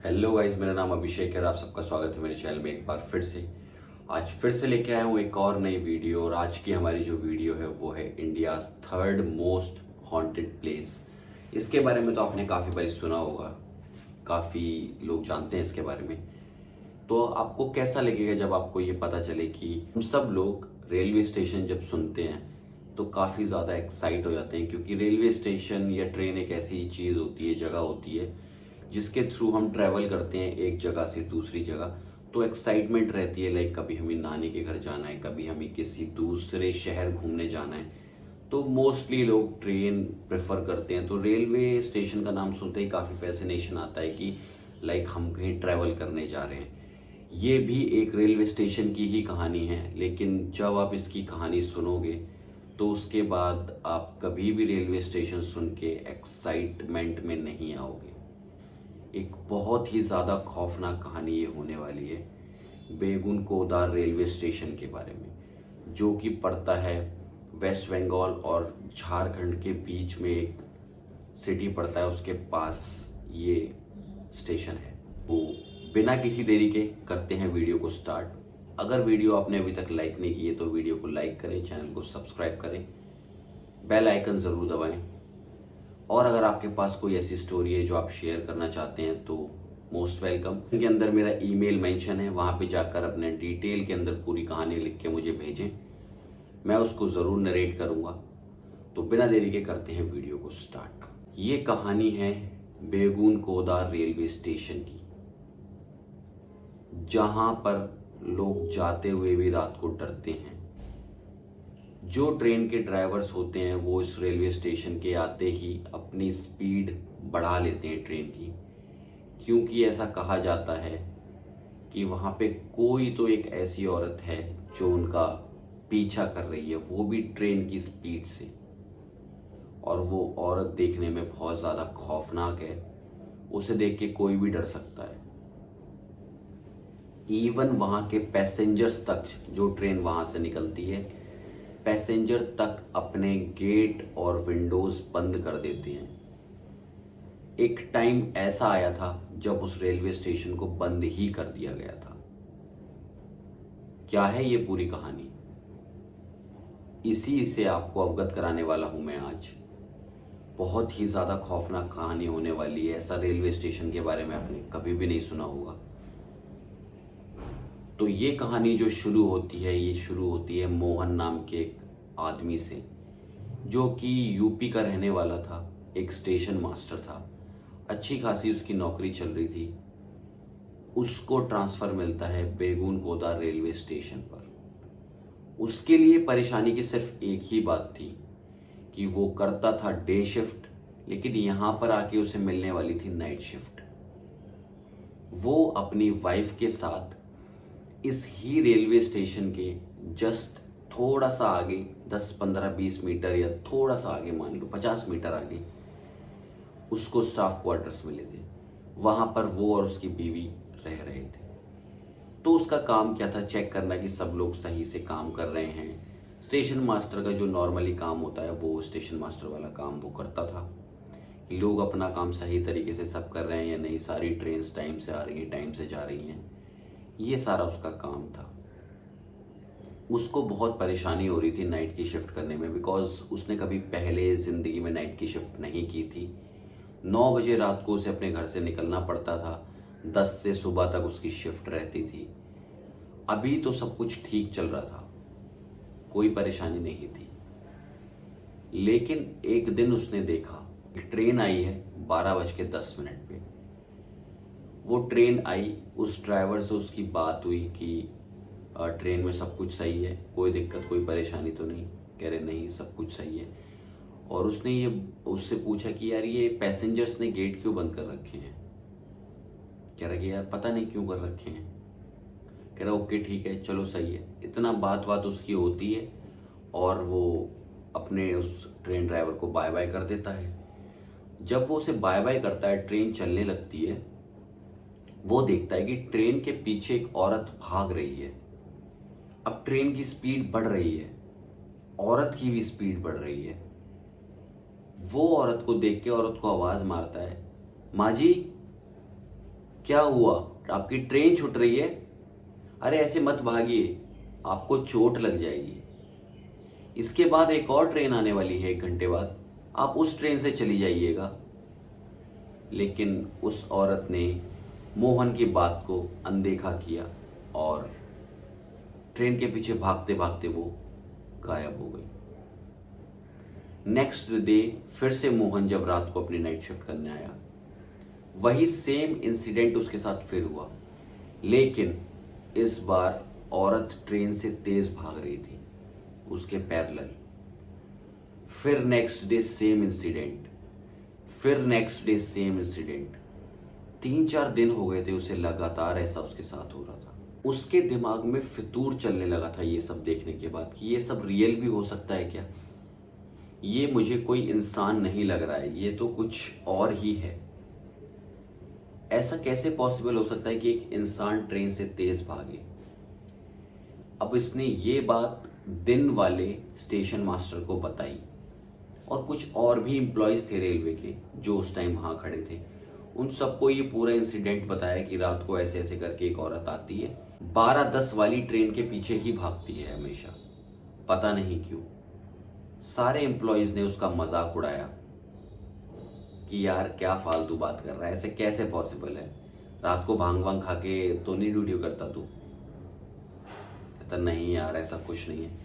Hello guys, मेरा नाम अभिषेक है और आप सबका स्वागत है मेरे चैनल में एक बार फिर से। आज फिर से लेके आया हूँ एक और नई वीडियो। और आज की हमारी जो वीडियो है वो है India's third most haunted place. इसके बारे में तो आपने काफ़ी बार सुना होगा, काफ़ी लोग जानते हैं इसके बारे में। तो आपको कैसा लगेगा जब आपको ये पता चले कि हम सब लोग रेलवे स्टेशन जब सुनते हैं तो काफ़ी ज़्यादा एक्साइट हो जाते हैं, क्योंकि रेलवे स्टेशन या ट्रेन एक ऐसी चीज़ होती है, जगह होती है जिसके थ्रू हम ट्रैवल करते हैं एक जगह से दूसरी जगह। तो एक्साइटमेंट रहती है, लाइक कभी हमें नानी के घर जाना है, कभी हमें किसी दूसरे शहर घूमने जाना है, तो मोस्टली लोग ट्रेन प्रेफर करते हैं। तो रेलवे स्टेशन का नाम सुनते ही काफ़ी फैसिनेशन आता है कि लाइक हम कहीं ट्रैवल करने जा रहे हैं। ये भी एक रेलवे स्टेशन की ही कहानी है, लेकिन जब आप इसकी कहानी सुनोगे तो उसके बाद आप कभी भी रेलवे स्टेशन सुन के एक्साइटमेंट में नहीं आओगे। एक बहुत ही ज़्यादा खौफनाक कहानी ये होने वाली है बेगुन कोदार रेलवे स्टेशन के बारे में, जो कि पड़ता है वेस्ट बंगाल और झारखंड के बीच में। एक सिटी पड़ता है, उसके पास ये स्टेशन है। वो बिना किसी देरी के करते हैं वीडियो को स्टार्ट। अगर वीडियो आपने अभी तक लाइक नहीं की है तो वीडियो को लाइक करें, चैनल को सब्सक्राइब करें, बेल आइकन ज़रूर दबाएं। और अगर आपके पास कोई ऐसी स्टोरी है जो आप शेयर करना चाहते हैं तो मोस्ट वेलकम। इनके अंदर मेरा ईमेल मेंशन है, वहाँ पे जाकर अपने डिटेल के अंदर पूरी कहानी लिख के मुझे भेजें, मैं उसको ज़रूर नरेट करूँगा। तो बिना देरी के करते हैं वीडियो को स्टार्ट। ये कहानी है बेगुन कोदार रेलवे स्टेशन की, जहाँ पर लोग जाते हुए भी रात को डरते हैं। जो ट्रेन के ड्राइवर्स होते हैं वो इस रेलवे स्टेशन के आते ही अपनी स्पीड बढ़ा लेते हैं ट्रेन की, क्योंकि ऐसा कहा जाता है कि वहाँ पे कोई तो एक ऐसी औरत है जो उनका पीछा कर रही है, वो भी ट्रेन की स्पीड से। और वो औरत देखने में बहुत ज़्यादा खौफनाक है, उसे देख के कोई भी डर सकता है। इवन वहाँ के पैसेंजर्स तक, जो ट्रेन वहाँ से निकलती है, पैसेंजर तक अपने गेट और विंडोज बंद कर देते हैं। एक टाइम ऐसा आया था जब उस रेलवे स्टेशन को बंद ही कर दिया गया था। क्या है ये पूरी कहानी, इसी से आपको अवगत कराने वाला हूं मैं आज। बहुत ही ज़्यादा खौफनाक कहानी होने वाली है। ऐसा रेलवे स्टेशन के बारे में आपने कभी भी नहीं सुना होगा। तो ये कहानी जो शुरू होती है, ये शुरू होती है मोहन नाम के एक आदमी से, जो कि यूपी का रहने वाला था, एक स्टेशन मास्टर था। अच्छी खासी उसकी नौकरी चल रही थी। उसको ट्रांसफ़र मिलता है बेगुन कोदार रेलवे स्टेशन पर। उसके लिए परेशानी की सिर्फ एक ही बात थी कि वो करता था डे शिफ्ट, लेकिन यहाँ पर आके उसे मिलने वाली थी नाइट शिफ्ट। वो अपनी वाइफ के साथ इस ही रेलवे स्टेशन के जस्ट थोड़ा सा आगे, 10-15-20 मीटर या थोड़ा सा आगे, मान लो 50 मीटर आगे, उसको स्टाफ क्वार्टर्स मिले थे। वहाँ पर वो और उसकी बीवी रह रहे थे। तो उसका काम क्या था, चेक करना कि सब लोग सही से काम कर रहे हैं। स्टेशन मास्टर का जो नॉर्मली काम होता है, वो स्टेशन मास्टर वाला काम वो करता था कि लोग अपना काम सही तरीके से सब कर रहे हैं या नहीं, सारी ट्रेन टाइम से आ रही हैं, टाइम से जा रही हैं, ये सारा उसका काम था। उसको बहुत परेशानी हो रही थी नाइट की शिफ्ट करने में, बिकॉज उसने कभी पहले ज़िंदगी में नाइट की शिफ्ट नहीं की थी। 9 बजे रात को उसे अपने घर से निकलना पड़ता था, 10 से सुबह तक उसकी शिफ्ट रहती थी। अभी तो सब कुछ ठीक चल रहा था, कोई परेशानी नहीं थी। लेकिन एक दिन उसने देखा एक ट्रेन आई है 12:10 पे। वो ट्रेन आई, उस ड्राइवर से उसकी बात हुई कि ट्रेन में सब कुछ सही है, कोई दिक्कत कोई परेशानी तो नहीं। कह रहे नहीं, सब कुछ सही है। और उसने ये उससे पूछा कि यार ये पैसेंजर्स ने गेट क्यों बंद कर रखे हैं। कह रहा कि यार पता नहीं क्यों कर रखे हैं। कह रहा ओके ठीक है, चलो सही है। इतना बात उसकी होती है और वो अपने उस ट्रेन ड्राइवर को बाय बाय कर देता है। जब वो उसे बाय बाय करता है, ट्रेन चलने लगती है, वो देखता है कि ट्रेन के पीछे एक औरत भाग रही है। अब ट्रेन की स्पीड बढ़ रही है, औरत की भी स्पीड बढ़ रही है। वो औरत को देख के औरत को आवाज मारता है, माँ जी क्या हुआ, आपकी ट्रेन छूट रही है? अरे ऐसे मत भागिए, आपको चोट लग जाएगी। इसके बाद एक और ट्रेन आने वाली है 1 घंटे बाद, आप उस ट्रेन से चली जाइएगा। लेकिन उस औरत ने मोहन की बात को अनदेखा किया और ट्रेन के पीछे भागते भागते वो गायब हो गई। नेक्स्ट डे फिर से मोहन जब रात को अपनी नाइट शिफ्ट करने आया, वही सेम इंसिडेंट उसके साथ फिर हुआ, लेकिन इस बार औरत ट्रेन से तेज भाग रही थी उसके पैरेलल। फिर नेक्स्ट डे सेम इंसिडेंट, फिर नेक्स्ट डे सेम इंसिडेंट। 3-4 दिन हो गए थे उसे लगातार ऐसा उसके साथ हो रहा था। उसके दिमाग में फितूर चलने लगा था ये सब देखने के बाद कि ये सब रियल भी हो सकता है क्या, ये मुझे कोई इंसान नहीं लग रहा है, ये तो कुछ और ही है। ऐसा कैसे पॉसिबल हो सकता है कि एक इंसान ट्रेन से तेज भागे। अब इसने ये बात दिन वाले स्टेशन मास्टर को बताई और कुछ और भी एम्प्लॉयज थे रेलवे के जो उस टाइम वहां खड़े थे, उन सबको ये पूरा इंसिडेंट बताया कि रात को ऐसे ऐसे करके एक औरत आती है, 12:10 वाली ट्रेन के पीछे ही भागती है हमेशा, पता नहीं क्यों। सारे एम्प्लॉयज ने उसका मजाक उड़ाया कि यार क्या फालतू बात कर रहा है, ऐसे कैसे पॉसिबल है, रात को भांग वांग खा के तो नहीं ड्यूटी करता तू? कहता नहीं यार ऐसा कुछ नहीं है।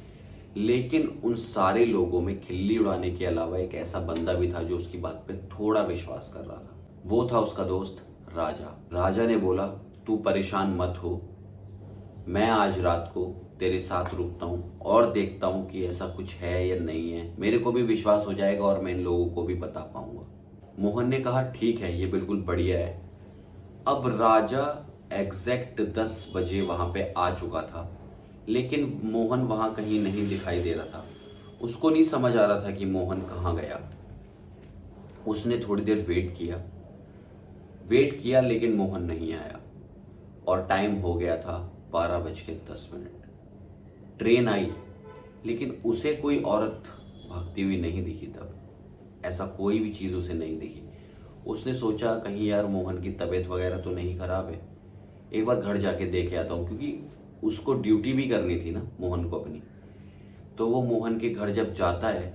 लेकिन उन सारे लोगों में खिल्ली उड़ाने के अलावा एक ऐसा बंदा भी था जो उसकी बात पे थोड़ा विश्वास कर रहा था। वो था उसका दोस्त राजा। राजा ने बोला तू परेशान मत हो, मैं आज रात को तेरे साथ रुकता हूँ और देखता हूँ कि ऐसा कुछ है या नहीं है, मेरे को भी विश्वास हो जाएगा और मैं इन लोगों को भी बता पाऊंगा। मोहन ने कहा ठीक है, ये बिल्कुल बढ़िया है। अब राजा एग्जैक्ट 10 बजे वहां पे आ चुका था, लेकिन मोहन वहां कहीं नहीं दिखाई दे रहा था। उसको नहीं समझ आ रहा था कि मोहन कहाँ गया। उसने थोड़ी देर वेट किया लेकिन मोहन नहीं आया और टाइम हो गया था 12:10। ट्रेन आई लेकिन उसे कोई औरत भागती हुई नहीं दिखी। तब ऐसा कोई भी चीज़ उसे नहीं दिखी। उसने सोचा कहीं यार मोहन की तबीयत वगैरह तो नहीं खराब है, एक बार घर जाके देख आता हूँ, क्योंकि उसको ड्यूटी भी करनी थी ना मोहन को अपनी। तो वो मोहन के घर जब जाता है,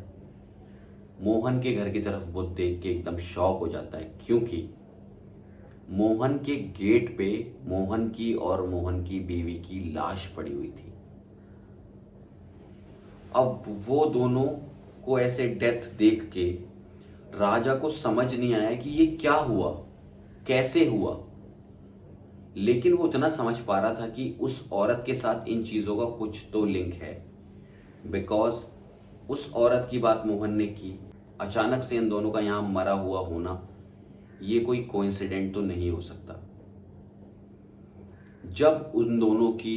मोहन के घर की तरफ वो देख के एकदम शॉक हो जाता है, क्योंकि मोहन के गेट पे मोहन की और मोहन की बीवी की लाश पड़ी हुई थी। अब वो दोनों को ऐसे डेथ देख के राजा को समझ नहीं आया कि ये क्या हुआ, कैसे हुआ। लेकिन वो इतना समझ पा रहा था कि उस औरत के साथ इन चीजों का कुछ तो लिंक है, बिकॉज उस औरत की बात मोहन ने की। अचानक से इन दोनों का यहां मरा हुआ होना ये कोई कोइंसिडेंट तो नहीं हो सकता। जब उन दोनों की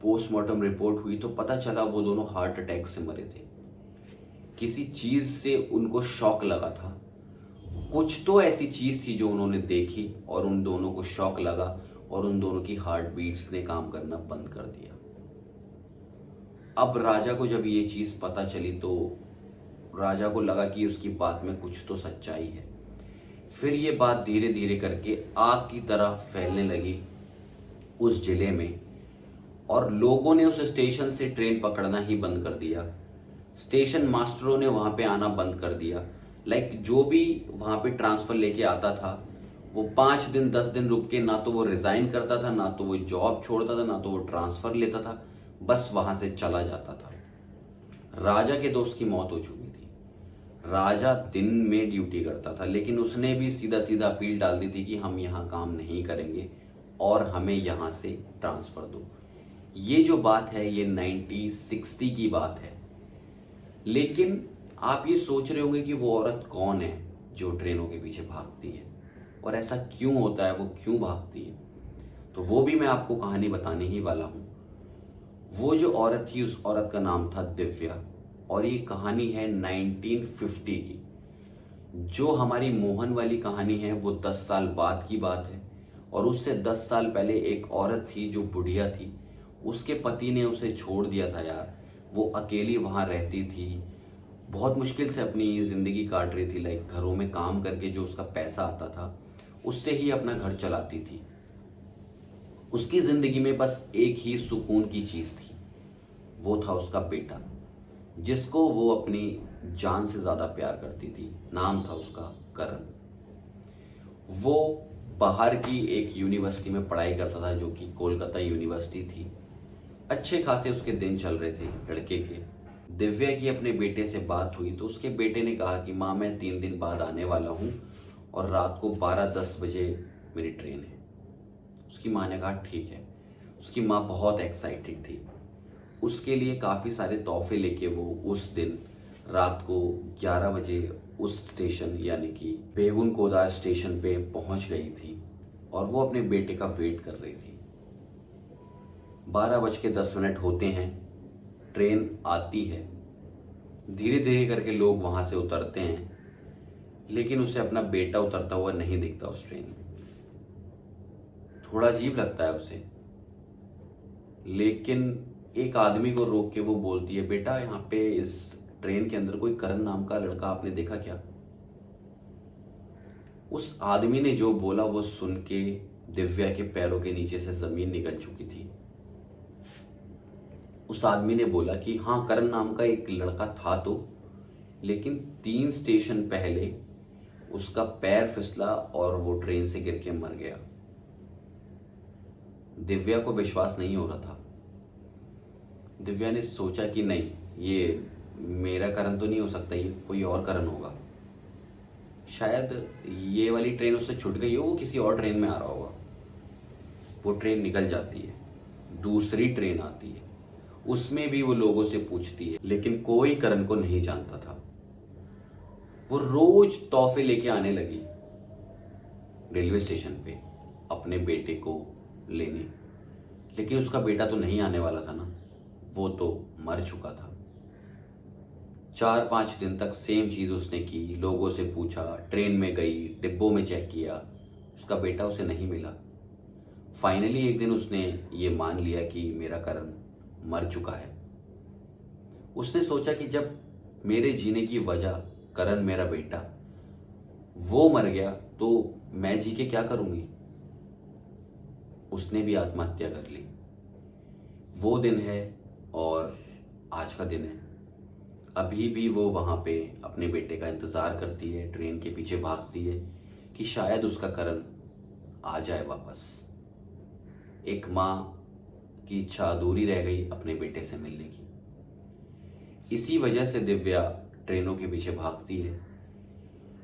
पोस्टमार्टम रिपोर्ट हुई तो पता चला वो दोनों हार्ट अटैक से मरे थे। किसी चीज से उनको शॉक लगा था, कुछ तो ऐसी चीज थी जो उन्होंने देखी और उन दोनों को शॉक लगा और उन दोनों की हार्ट बीट्स ने काम करना बंद कर दिया। अब राजा को जब ये चीज पता चली तो राजा को लगा कि उसकी बात में कुछ तो सच्चाई है। फिर ये बात धीरे धीरे करके आग की तरह फैलने लगी उस जिले में और लोगों ने उस स्टेशन से ट्रेन पकड़ना ही बंद कर दिया। स्टेशन मास्टरों ने वहां पे आना बंद कर दिया। जो भी वहां पे ट्रांसफर लेके आता था वो 5 दिन 10 दिन रुक के ना तो वो रिजाइन करता था, ना तो वो जॉब छोड़ता था, ना तो वो ट्रांसफर लेता था, बस वहां से चला जाता था। राजा के दोस्त की मौत हो चुकी थी। राजा दिन में ड्यूटी करता था, लेकिन उसने भी सीधा सीधा अपील डाल दी थी कि हम यहाँ काम नहीं करेंगे और हमें यहाँ से ट्रांसफर दो। ये जो बात है ये 1960 की बात है। लेकिन आप ये सोच रहे होंगे कि वो औरत कौन है जो ट्रेनों के पीछे भागती है और ऐसा क्यों होता है, वो क्यों भागती है। तो वो भी मैं आपको कहानी बताने ही वाला हूं। वो जो औरत थी उस औरत का नाम था दिव्या और ये कहानी है 1950 की। जो हमारी मोहन वाली कहानी है वो 10 साल बाद की बात है और उससे 10 साल पहले एक औरत थी जो बुढ़िया थी, उसके पति ने उसे छोड़ दिया था यार। वो अकेली वहां रहती थी, बहुत मुश्किल से अपनी जिंदगी काट रही थी। घरों में काम करके जो उसका पैसा आता था उससे ही अपना घर चलाती थी। उसकी जिंदगी में बस एक ही सुकून की चीज थी, वो था उसका बेटा, जिसको वो अपनी जान से ज्यादा प्यार करती थी। नाम था उसका करण। वो बाहर की एक यूनिवर्सिटी में पढ़ाई करता था, जो कि कोलकाता यूनिवर्सिटी थी। अच्छे खासे उसके दिन चल रहे थे लड़के के। दिव्या की अपने बेटे से बात हुई तो उसके बेटे ने कहा कि माँ, मैं 3 दिन बाद आने वाला हूँ और रात को 12-10 बजे मेरी ट्रेन है। उसकी माँ ने कहा ठीक है। उसकी माँ बहुत एक्साइटेड थी। उसके लिए काफ़ी सारे तोहफे लेके वो उस दिन रात को 11 बजे उस स्टेशन यानी कि बेगुन कोदार स्टेशन पे पहुंच गई थी और वो अपने बेटे का वेट कर रही थी। 12:10 होते हैं, ट्रेन आती है। धीरे धीरे करके लोग वहां से उतरते हैं, लेकिन उसे अपना बेटा उतरता हुआ नहीं दिखता उस ट्रेन में। थोड़ा अजीब लगता है उसे, लेकिन एक आदमी को रोक के वो बोलती है, बेटा यहाँ पे इस ट्रेन के अंदर कोई करण नाम का लड़का आपने देखा क्या? उस आदमी ने जो बोला वो सुन के दिव्या के पैरों के नीचे से जमीन निकल चुकी थी। उस आदमी ने बोला कि हाँ, करण नाम का एक लड़का था तो, लेकिन 3 स्टेशन पहले उसका पैर फिसला और वो ट्रेन से गिर के मर गया। दिव्या को विश्वास नहीं हो रहा था। दिव्या ने सोचा कि नहीं, ये मेरा करण तो नहीं हो सकता, ये कोई और करण होगा। शायद ये वाली ट्रेन उससे छूट गई हो, वो किसी और ट्रेन में आ रहा होगा। वो ट्रेन निकल जाती है, दूसरी ट्रेन आती है, उसमें भी वो लोगों से पूछती है, लेकिन कोई करण को नहीं जानता था। वो रोज तोहफे लेके आने लगी रेलवे स्टेशन पे अपने बेटे को लेने, लेकिन उसका बेटा तो नहीं आने वाला था ना, वो तो मर चुका था। 4-5 दिन तक सेम चीज उसने की, लोगों से पूछा, ट्रेन में गई, डिब्बों में चेक किया, उसका बेटा उसे नहीं मिला। फाइनली एक दिन उसने ये मान लिया कि मेरा करण मर चुका है। उसने सोचा कि जब मेरे जीने की वजह करण मेरा बेटा वो मर गया तो मैं जी के क्या करूंगी। उसने भी आत्महत्या कर ली। वो दिन है और आज का दिन है। अभी भी वो वहां पे अपने बेटे का इंतजार करती है, ट्रेन के पीछे भागती है कि शायद उसका करण आ जाए वापस। एक माँ की इच्छा अधूरी रह गई अपने बेटे से मिलने की। इसी वजह से दिव्या ट्रेनों के पीछे भागती है।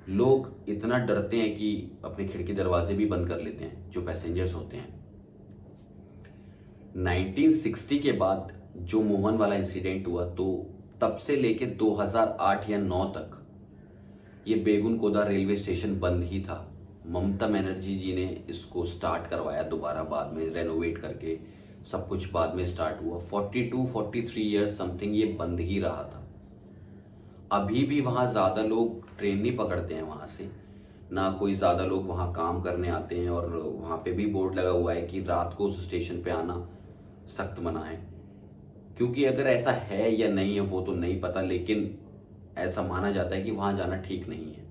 लोग इतना डरते हैं कि अपने खिड़की दरवाजे भी बंद कर लेते हैं, जो पैसेंजर्स होते हैं। 1960 के बाद जो मोहन वाला इंसिडेंट हुआ, तो तब से लेके 2008 या 9 तक ये बेगुन कोदा रेलवे स्टेशन बंद ही था। ममता बनर्जी जी ने इसको स्टार्ट करवाया दोबारा, बाद में रेनोवेट करके सब कुछ बाद में स्टार्ट हुआ। 42-43 ईयर्स समथिंग ये बंद ही रहा था। अभी भी वहाँ ज़्यादा लोग ट्रेन नहीं पकड़ते हैं वहाँ से, ना कोई ज़्यादा लोग वहाँ काम करने आते हैं। और वहाँ पे भी बोर्ड लगा हुआ है कि रात को उस स्टेशन पे आना सख्त मना है। क्योंकि अगर ऐसा है या नहीं है वो तो नहीं पता, लेकिन ऐसा माना जाता है कि वहाँ जाना ठीक नहीं है।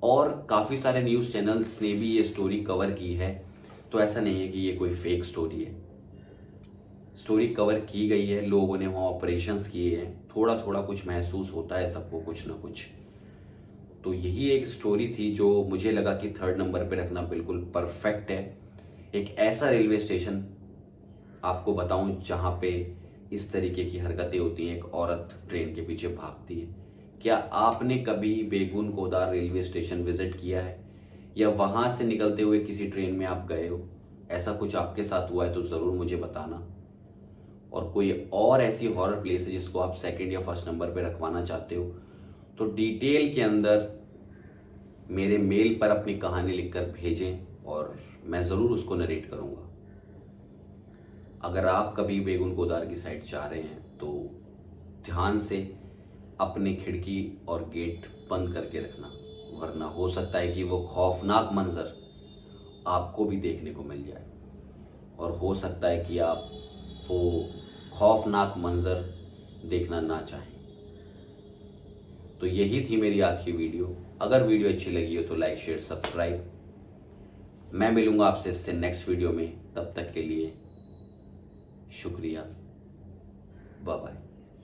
और काफ़ी सारे न्यूज़ चैनल्स ने भी ये स्टोरी कवर की है, तो ऐसा नहीं है कि ये कोई फेक स्टोरी है। स्टोरी कवर की गई है, लोगों ने वहाँ ऑपरेशंस किए हैं, थोड़ा थोड़ा कुछ महसूस होता है सबको, कुछ ना कुछ। तो यही एक स्टोरी थी जो मुझे लगा कि 3rd नंबर पे रखना बिल्कुल परफेक्ट है। एक ऐसा रेलवे स्टेशन आपको बताऊं जहां पे इस तरीके की हरकतें होती हैं, एक औरत ट्रेन के पीछे भागती है। क्या आपने कभी बेगुन कोदार रेलवे स्टेशन विजिट किया है, या वहां से निकलते हुए किसी ट्रेन में आप गए हो? ऐसा कुछ आपके साथ हुआ है तो ज़रूर मुझे बताना। और कोई और ऐसी हॉरर प्लेस है जिसको आप 2nd या 1st नंबर पे रखवाना चाहते हो, तो डिटेल के अंदर मेरे मेल पर अपनी कहानी लिखकर भेजें और मैं ज़रूर उसको नरेट करूँगा। अगर आप कभी बेगुन कोदार की साइड जा रहे हैं तो ध्यान से अपनी खिड़की और गेट बंद करके रखना, वरना हो सकता है कि वो खौफनाक मंजर आपको भी देखने को मिल जाए, और हो सकता है कि आप वो खौफनाक मंजर देखना ना चाहें। तो यही थी मेरी आज की वीडियो। अगर वीडियो अच्छी लगी हो तो लाइक शेयर सब्सक्राइब। मैं मिलूंगा आपसे इससे नेक्स्ट वीडियो में, तब तक के लिए शुक्रिया, बाय बाय।